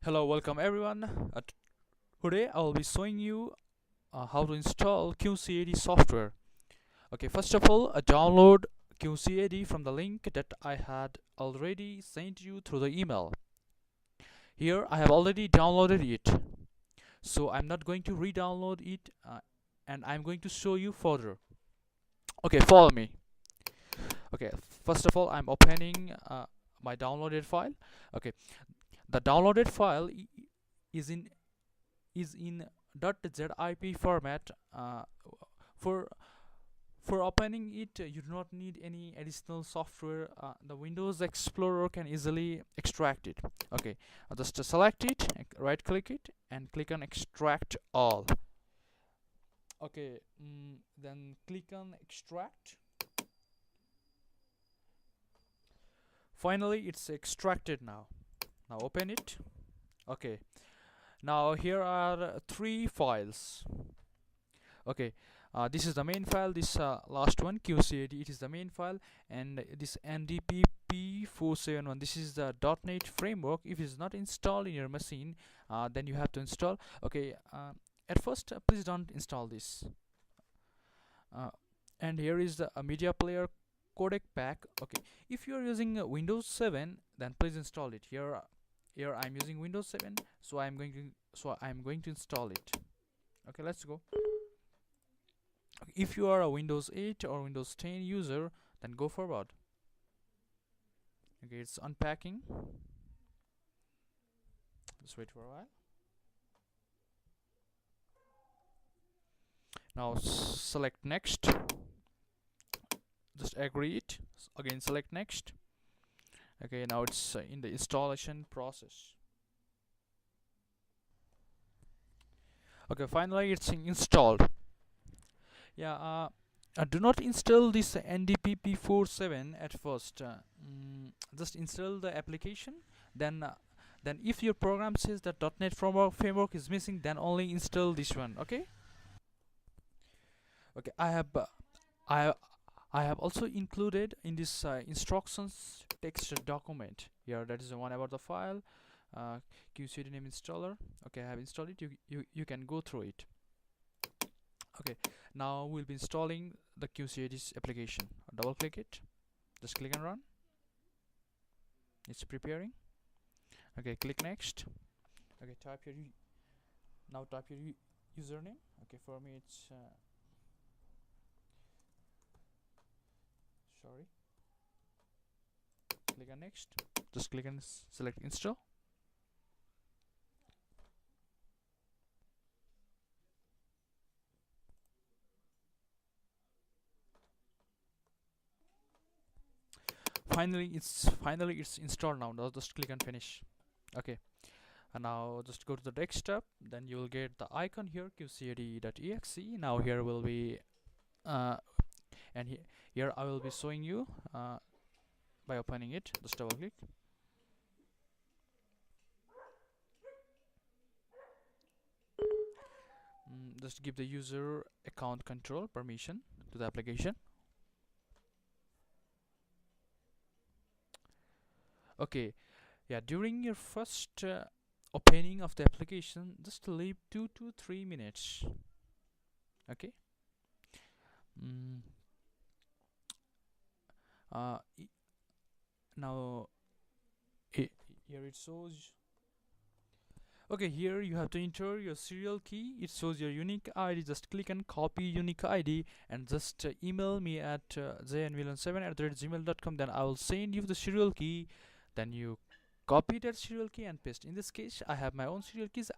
Hello, welcome everyone. Today I will be showing you how to install QCAD software. Okay, first of all, download QCAD from the link that I had already sent you through the email. Here I have already downloaded it, so I'm not going to re-download it, and I'm going to show you further. Okay, follow me. Okay, first of all, I'm opening my downloaded file. Okay, the downloaded file is in is in .zip format. For for opening it, you do not need any additional software. The Windows Explorer can easily extract it. Okay, just select it, right click it, and click on extract all. Okay, then click on extract. Finally, it's extracted now. Now open it. Okay, now here are three files. Okay, this is the main file. This last one, QCAD, it is the main file, and this NDPP471, this is the .NET framework. If it is not installed in your machine, then you have to install. Okay, at first, please don't install this. And here is the media player codec pack. Okay, if you are using Windows 7, then please install it. Here I'm using Windows 7, so I'm going to install it. Okay, let's go. If you are a Windows 8 or Windows 10 user, then go forward. Okay, it's unpacking. Just wait for a while. Now select next. Just agree it. Again, select next. Okay, now it's in the installation process. Okay, finally it's installed. Yeah, do not install this NDPP47 at first. Just install the application. Then if your program says that .NET framework is missing, then only install this one. Okay. Okay, I I have also included in this instructions text document here. That is the one about the file. QCD name installer. Okay, I have installed it. You can go through it. Okay, now we'll be installing the QCAD application. Double click it, just click and run. It's preparing. Okay, click next. Okay, type your now type your username. Okay, for me it's sorry. Click on next. Just click and select install. Finally it's installed now. Now just click and finish. Okay, and now just go to the desktop. Then you will get the icon here, qcad.exe. Now here will be and here I will be showing you by opening it. Just double click. Just give the user account control permission to the application. Okay, yeah, during your first opening of the application, just leave 2 to 3 minutes. Okay. Now here it shows. Okay, here you have to enter your serial key. It shows your unique ID. Just click and copy unique ID and just email me at jnmilan7@gmail.com. Then I will send you the serial key. Then you copy that serial key and paste. In this case, I have my own serial keys.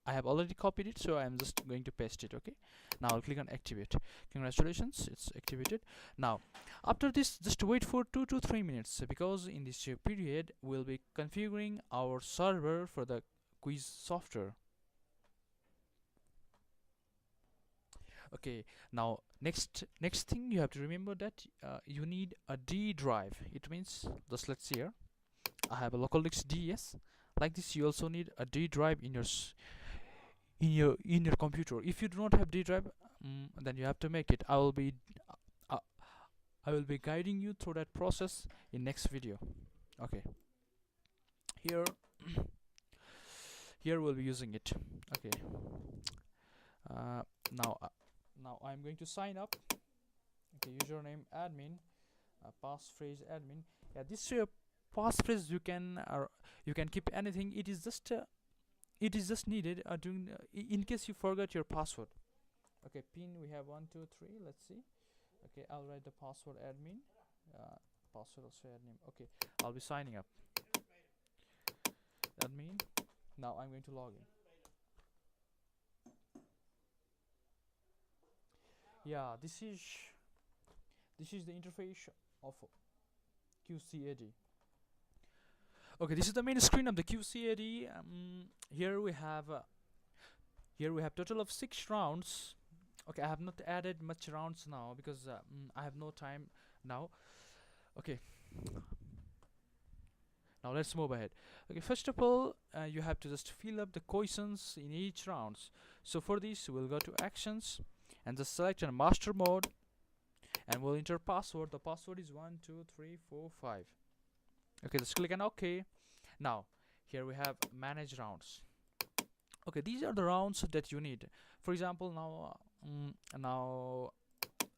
I have already copied it, so I'm just going to paste it. Okay, now I'll click on activate. Congratulations, it's activated. Now after this, just wait for 2 to 3 minutes, because in this period we'll be configuring our server for the quiz software. Okay, now next thing you have to remember that you need a D drive. It means, just let's see here, I have a local disk DS. Like this, you also need a D drive in your computer. If you do not have D drive, then you have to make it. I will be guiding you through that process in next video. Okay, here here we'll be using it. Okay. Now I'm going to sign up. Okay, username admin, passphrase admin. Yeah, this passphrase you can keep anything. It is just needed during in case you forgot your password. Okay, pin we have 1 2 3. Let's see. Okay, I'll write the password admin. Password also admin. Okay, I'll be signing up. Admin. Now I'm going to log in. Yeah, this is the interface of QCAD. Okay, this is the main screen of the QCAD. Here we have total of 6 rounds. Okay, I have not added much rounds now because I have no time now. Okay, now let's move ahead. Okay, first of all, you have to just fill up the questions in each rounds. So for this, we'll go to actions and just select on master mode, and we'll enter password. The password is 1 2 3 4 5. Okay, just click on OK. Now here we have manage rounds. Okay, these are the rounds that you need. For example, now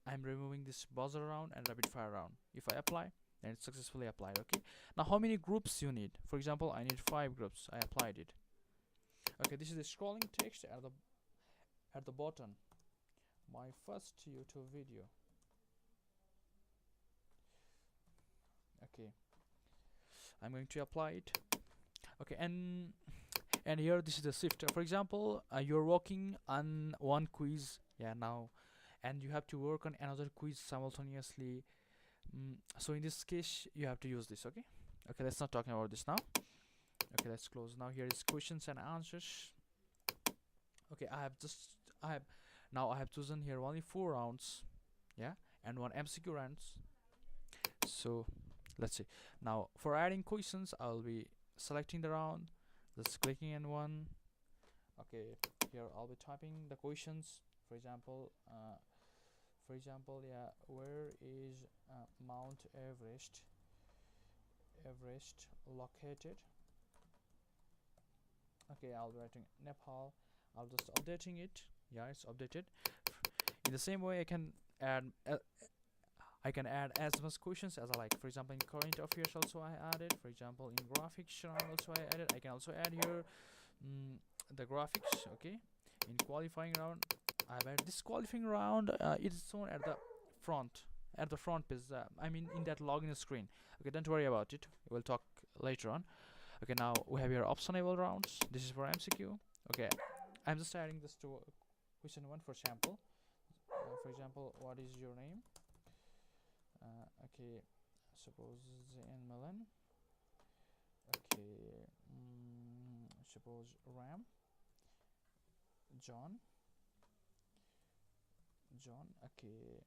I'm removing this buzzer round and rapid fire round. If I apply, then it's successfully applied. Okay, now how many groups you need? For example, I need 5 groups. I applied it. Okay, this is the scrolling text at the bottom. My first YouTube video. Okay, I'm going to apply it. Okay, and here this is the shift. For example, you're working on one quiz, yeah, now, and you have to work on another quiz simultaneously. So in this case, you have to use this. Okay, let's not talking about this now. Okay, let's close. Now here is questions and answers. Okay, I have chosen here only 4 rounds, yeah, and 1 MCQ rounds. So let's see. Now for adding questions, I'll be selecting the round, just clicking on one. Okay, here I'll be typing the questions. For example, yeah, where is Mount Everest located? Okay, I'll be writing Nepal. I'll just updating it. Yeah, it's updated. In the same way, I can add as much questions as I like. For example, in current affairs also I added. For example, in graphics round also I added. I can also add here the graphics. Okay, in qualifying round I've added this qualifying round. It is shown at the front page. I mean in that login screen. Okay, don't worry about it. We'll talk later on. Okay, now we have here optionable rounds. This is for MCQ. Okay, I'm just adding this to question 1 for sample. For example, what is your name? Okay, suppose in Milan. Okay, suppose Ram. John. Okay,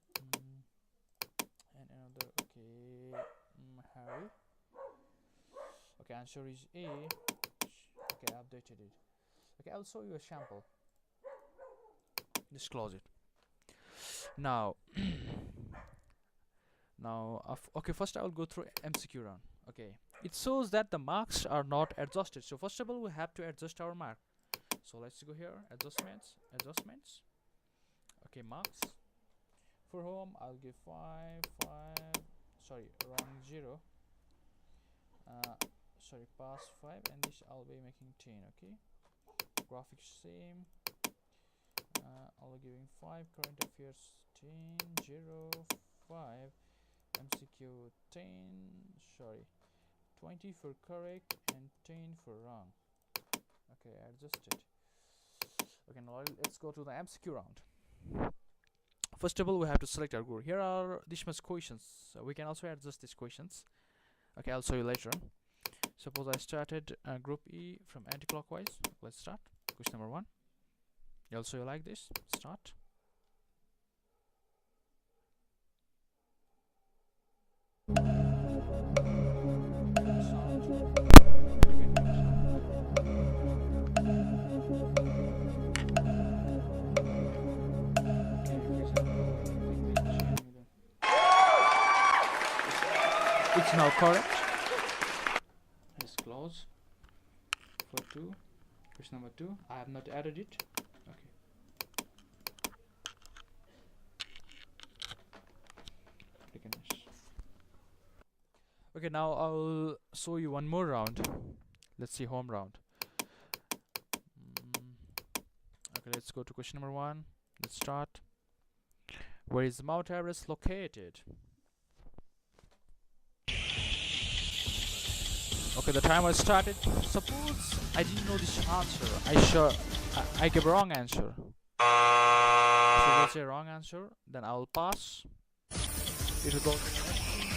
and another. Okay, Harry. Okay, answer is A. Okay, I updated it. Okay, I'll show you a sample. Just close it. Now okay, first I will go through MCQ round. Okay, it shows that the marks are not adjusted. So first of all, we have to adjust our mark. So let's go here, adjustments. Okay, marks. For home, I'll give 5. Sorry, wrong 0. Sorry, pass 5, and this I'll be making 10. Okay, graphics same. I'll be giving 5. Current affairs 10, 0, 5. MCQ 10. Sorry, 20 for correct and 10 for wrong. Okay, I adjusted. Okay, now let's go to the MCQ round. First of all, we have to select our group. Here are this much questions. So we can also adjust these questions. Okay, I'll show you later on. Suppose I started group E from anti-clockwise. Let's start. Question number 1. Also, you like this? Start. It's now correct. Let's close for 2. Question number 2, I have not added it. Okay. Click on this. Okay, now I'll show you one more round. Let's see home round. Okay, let's go to question number 1. Let's start. Where is Mount Everest located? Okay, the timer started. Suppose I didn't know this answer. I gave a wrong answer. So let's say wrong answer, then I will pass. It will go to the next team.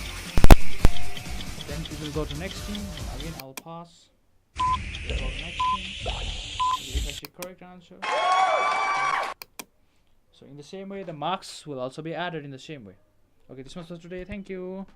Then it will go to next team. Again, I'll pass. It will go to next team. If I say correct answer. So in the same way, the marks will also be added in the same way. Okay, this was for today. Thank you.